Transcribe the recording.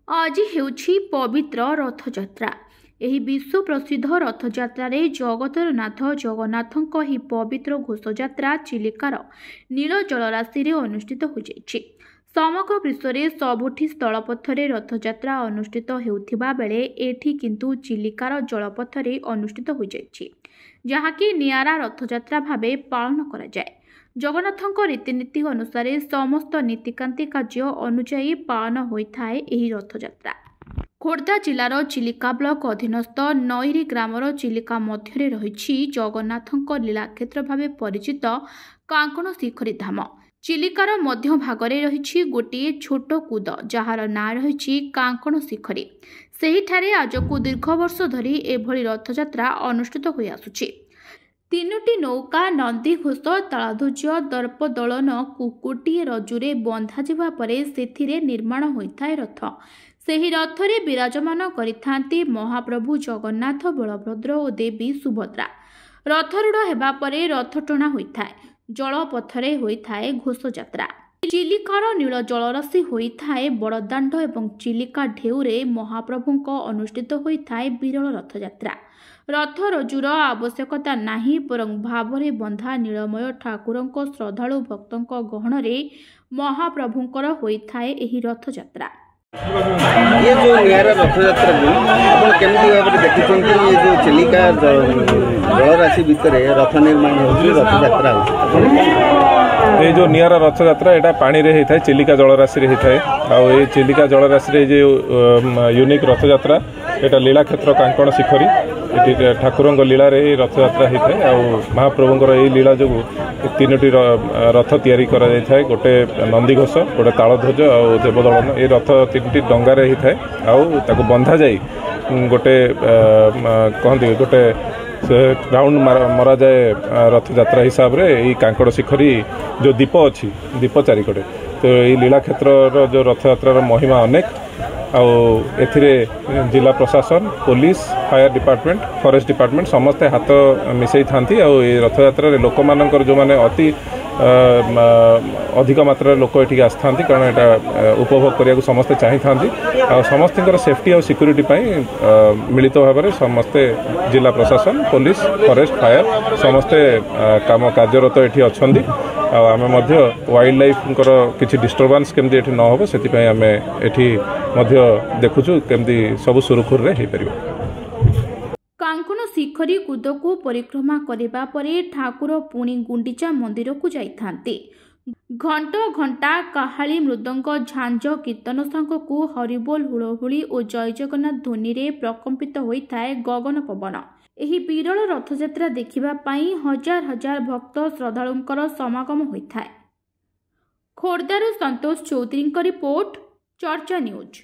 आज हेउछि पवित्र रथयात्रा। ଏହି ବିଶ୍ୱ ପ୍ରସିଦ୍ଧ ରଥଯାତ୍ରାରେ ଜଗତର ନାଥ ଜଗନ୍ନାଥଙ୍କ ଏହି ପବିତ୍ର ଘୋଷଯାତ୍ରା ଚିଲିକାର ନୀଳ ଜଳରାଶିରେ ଅନୁଷ୍ଠିତ ହୋଇଯାଇଛି। ସମଗ୍ର ବିଶ୍ୱରେ ସବୁଠି ସ୍ଥଳପଥରେ ରଥଯାତ୍ରା ଅନୁଷ୍ଠିତ ହେଉଥିବା ବେଳେ ଏଠି କିନ୍ତୁ ଚିଲିକାର ଜଳପଥରେ ଅନୁଷ୍ଠିତ ହୋଇଯାଇଛି, ଯାହାକି ନିଆରା ରଥଯାତ୍ରା ଭାବେ ପାଳନ କରାଯାଏ। ଜଗନ୍ନାଥଙ୍କ ରୀତିନୀତି ଅନୁସାରେ ସମସ୍ତ ନୀତିକାନ୍ତି କାର୍ଯ୍ୟ ଅନୁଯାୟୀ ପାଳନ ହୋଇଥାଏ ଏହି ରଥଯାତ୍ରା। ଖୋର୍ଦ୍ଧା ଜିଲ୍ଲାର ଚିଲିକା ବ୍ଲକ ଅଧୀନସ୍ଥ ନଈରୀ ଗ୍ରାମର ଚିଲିକା ମଧ୍ୟରେ ରହିଛି ଜଗନ୍ନାଥଙ୍କ ଲୀଳାକ୍ଷେତ୍ର ଭାବେ ପରିଚିତ କାଙ୍କଣ ଶିଖରୀ ଧାମ। ଚିଲିକାର ମଧ୍ୟ ଭାଗରେ ରହିଛି ଗୋଟିଏ ଛୋଟ କୁଦ, ଯାହାର ନାଁ ରହିଛି କାଙ୍କଣ ଶିଖରୀ। ସେହିଠାରେ ଆଜକୁ ଦୀର୍ଘ ବର୍ଷ ଧରି ଏଭଳି ରଥଯାତ୍ରା ଅନୁଷ୍ଠିତ ହୋଇ ଆସୁଛି। ତିନୋଟି ନୌକା, ନନ୍ଦିଘୋଷ, ତାଳଧ୍ୱଜ, ଦର୍ପଦଳନକୁ ଗୋଟିଏ ରଜ୍ଜୁରେ ବନ୍ଧାଯିବା ପରେ ସେଥିରେ ନିର୍ମାଣ ହୋଇଥାଏ ରଥ। ସେହି ରଥରେ ବିରାଜମାନ କରିଥାନ୍ତି ମହାପ୍ରଭୁ ଜଗନ୍ନାଥ, ବଳଭଦ୍ର ଓ ଦେବୀ ସୁଭଦ୍ରା। ରଥରୂଢ଼ ହେବା ପରେ ରଥ ଟଣା ହୋଇଥାଏ। ଜଳପଥରେ ହୋଇଥାଏ ଘୋଷଯାତ୍ରା। ଚିଲିକାର ନୀଳ ଜଳରାଶି ହୋଇଥାଏ ବଡ଼ଦାଣ୍ଡ ଏବଂ ଚିଲିକା ଢେଉରେ ମହାପ୍ରଭୁଙ୍କ ଅନୁଷ୍ଠିତ ହୋଇଥାଏ ବିରଳ ରଥଯାତ୍ରା। ରଥ ରଜ୍ଜୁର ଆବଶ୍ୟକତା ନାହିଁ, ବରଂ ଭାବରେ ବନ୍ଧା ନୀଳମୟ ଠାକୁରଙ୍କ ଶ୍ରଦ୍ଧାଳୁ ଭକ୍ତଙ୍କ ଗହଣରେ ମହାପ୍ରଭୁଙ୍କର ହୋଇଥାଏ ଏହି ରଥଯାତ୍ରା। ये जो निरा रथयात्रा को केमती भाव में देखुं ये जो चिलिका जलराशि भितर रथ निर्माण हो रथयात्रा ये जो निरा रथयात्रा यहाँ पानी रे होता है, चिलिका जलराशि होता है। आ चिलिका जलराशि जो यूनिक रथयात्रा यहाँ लीलाक्षेत्र कांकण शिखरी ये ठाकुर लीला रथयात्रा होता है। महाप्रभुंर यही लीला जो तीनोटी रथ तैयारी करा जाए, गोटे नंदीघोष, गोटे तालध्वज और देवदलन। ये रथ तीन डंगार होता है आउ बंधा जाए गोटे कहते गोटे राउंड मरा जाए रथयात्रा हिसाब से। ये कांकड़ शिखरी जो दीप अच्छी दीप चारिकड़े तो ये लीलाक्षेत्र जो रथयात्रा महिमा अनेक। एथिरे जिला प्रशासन, police, fire department, forest department समस्ते हाथ मिसई था। रथ यात्रा लोक मानकर जो माने अति अधिक मात्रा लोक ये आसता, कारण यहाँ उपभोग करने को समस्ते चाही था। समस्त सेफ्टी और सिक्यूरीटी मिलित भाव में समस्ते जिला प्रशासन, पुलिस, फॉरेस्ट, फायर समस्ते काम कार्यरत ये अच्छा। आम वाइल्ड लाइफ किसी डिस्टर्बांस केमती न हो से देखुचु केमती सब सुरखुर रे हो पारिबो। कांकण शिखरी कूद को परिक्रमा करने पर ठाकुर पुणी गुंडीचा मंदिर को जाइथांते। घंट घंटा काहाली मृदंग झांझ कीर्तन सांगकु हरिबोल हुड़हुड़ी और जय जगन्नाथ ध्वनि रे प्रकंपित होइथाए गगन पवन। एही विरल रथयात्रा देखिबा पई हजार हजार भक्त श्रद्धालुंकर समागम होइथाए। खोर्धारू संतोष चौधरी रिपोर्ट, चर्चा न्यूज।